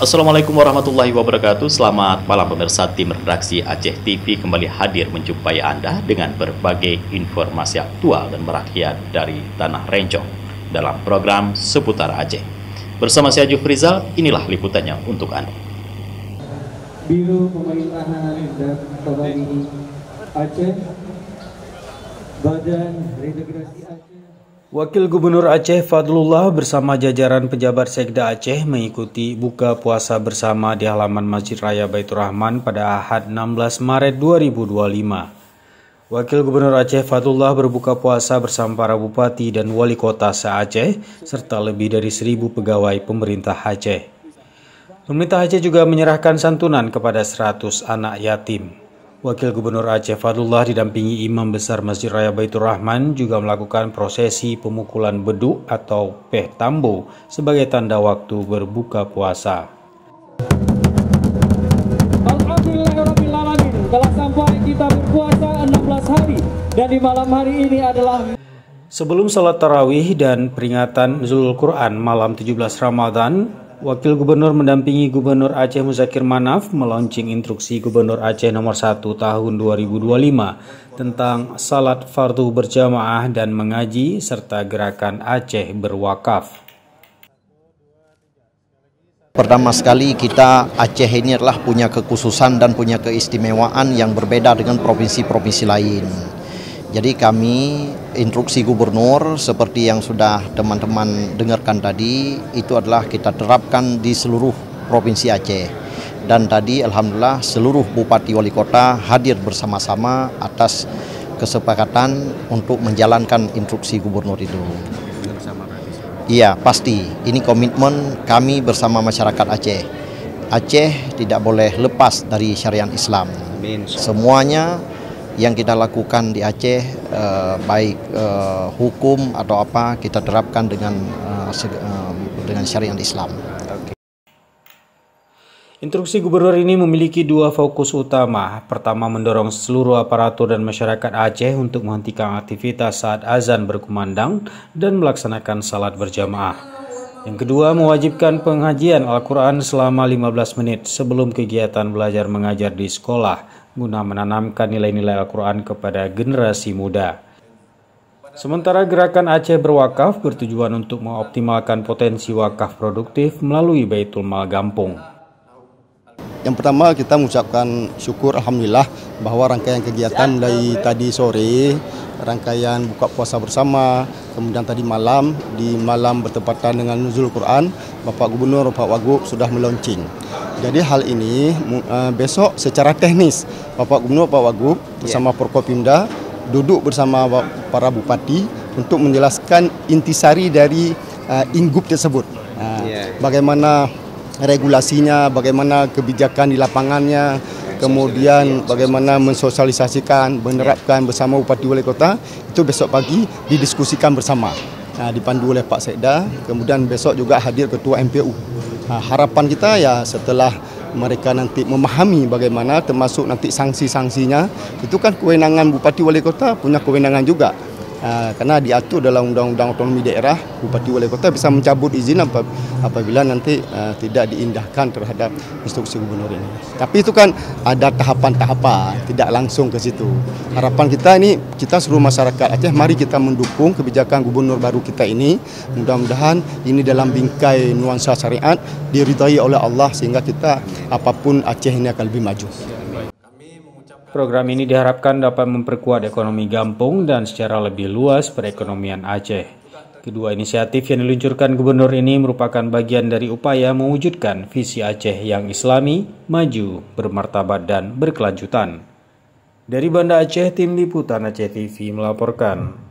Assalamualaikum warahmatullahi wabarakatuh. Selamat malam pemirsa. Tim redaksi Aceh TV kembali hadir menjumpai Anda dengan berbagai informasi aktual dan merakyat dari Tanah Rencong dalam program Seputar Aceh. Bersama saya Jufrizal, inilah liputannya untuk Anda. Biro Pemerintahan dan Pembangunan Aceh, Badan Reintegrasi Aceh. Wakil Gubernur Aceh Fadlullah bersama jajaran pejabat Sekda Aceh mengikuti buka puasa bersama di halaman Masjid Raya Baitur Rahman pada Ahad 16 Maret 2025. Wakil Gubernur Aceh Fadlullah berbuka puasa bersama para bupati dan wali kota se-Aceh serta lebih dari 1.000 pegawai pemerintah Aceh. Pemerintah Aceh juga menyerahkan santunan kepada 100 anak yatim. Wakil Gubernur Aceh Fadlullah didampingi Imam Besar Masjid Raya Baitur Rahman juga melakukan prosesi pemukulan beduk atau peh tambo sebagai tanda waktu berbuka puasa. Alhamdulillahirrahmanirrahim, telah sampai kita berpuasa 16 hari dan di malam hari ini adalah Sebelum salat tarawih dan peringatan Nuzulul Quran malam 17 Ramadan, Wakil Gubernur mendampingi Gubernur Aceh Muzakir Manaf melaunching instruksi Gubernur Aceh nomor 1 tahun 2025 tentang salat fardu berjamaah dan mengaji serta gerakan Aceh berwakaf. Pertama sekali kita Aceh ini adalah punya kekhususan dan punya keistimewaan yang berbeda dengan provinsi-provinsi lain. Jadi kami instruksi gubernur seperti yang sudah teman-teman dengarkan tadi itu adalah kita terapkan di seluruh provinsi Aceh. Dan tadi alhamdulillah seluruh bupati wali kota hadir bersama-sama atas kesepakatan untuk menjalankan instruksi gubernur itu. Iya, pasti. Ini komitmen kami bersama masyarakat Aceh. Aceh tidak boleh lepas dari syariat Islam. Semuanya yang kita lakukan di Aceh, baik hukum atau apa, kita terapkan dengan syariat Islam. Instruksi gubernur ini memiliki dua fokus utama. Pertama, mendorong seluruh aparatur dan masyarakat Aceh untuk menghentikan aktivitas saat azan berkumandang dan melaksanakan salat berjamaah. Yang kedua, mewajibkan pengajian Al-Quran selama 15 menit sebelum kegiatan belajar mengajar di sekolah guna menanamkan nilai-nilai Al-Quran kepada generasi muda. Sementara gerakan Aceh berwakaf bertujuan untuk mengoptimalkan potensi wakaf produktif melalui Baitul Mal Gampung. Yang pertama kita mengucapkan syukur alhamdulillah bahwa rangkaian kegiatan mulai tadi sore, rangkaian buka puasa bersama, kemudian tadi malam, di malam bertepatan dengan Nuzul Quran, Bapak Gubernur, Bapak Wagub sudah melaunching. Jadi hal ini besok secara teknis Bapak Gubernur, Bapak Wagub bersama Forkopimda duduk bersama para bupati untuk menjelaskan intisari dari Inggup tersebut. Bagaimana regulasinya, bagaimana kebijakan di lapangannya, kemudian bagaimana mensosialisasikan, menerapkan bersama Bupati Wali Kota, itu besok pagi didiskusikan bersama. Dipandu oleh Pak Sekda, kemudian besok juga hadir Ketua MPU. Harapan kita ya setelah mereka nanti memahami bagaimana termasuk nanti sanksi-sanksinya, itu kan kewenangan Bupati Wali Kota punya kewenangan juga. Karena diatur dalam Undang-Undang Otonomi Daerah, Bupati Wali Kota bisa mencabut izin apabila nanti tidak diindahkan terhadap instruksi gubernur ini. Tapi itu kan ada tahapan-tahapan, tidak langsung ke situ. Harapan kita ini, kita seluruh masyarakat Aceh, mari kita mendukung kebijakan gubernur baru kita ini. Mudah-mudahan ini dalam bingkai nuansa syariat, diridhai oleh Allah sehingga kita apapun Aceh ini akan lebih maju. Program ini diharapkan dapat memperkuat ekonomi Gampung dan secara lebih luas perekonomian Aceh. Kedua inisiatif yang diluncurkan gubernur ini merupakan bagian dari upaya mewujudkan visi Aceh yang islami, maju, bermartabat dan berkelanjutan. Dari Banda Aceh, Tim Liputan Aceh TV melaporkan.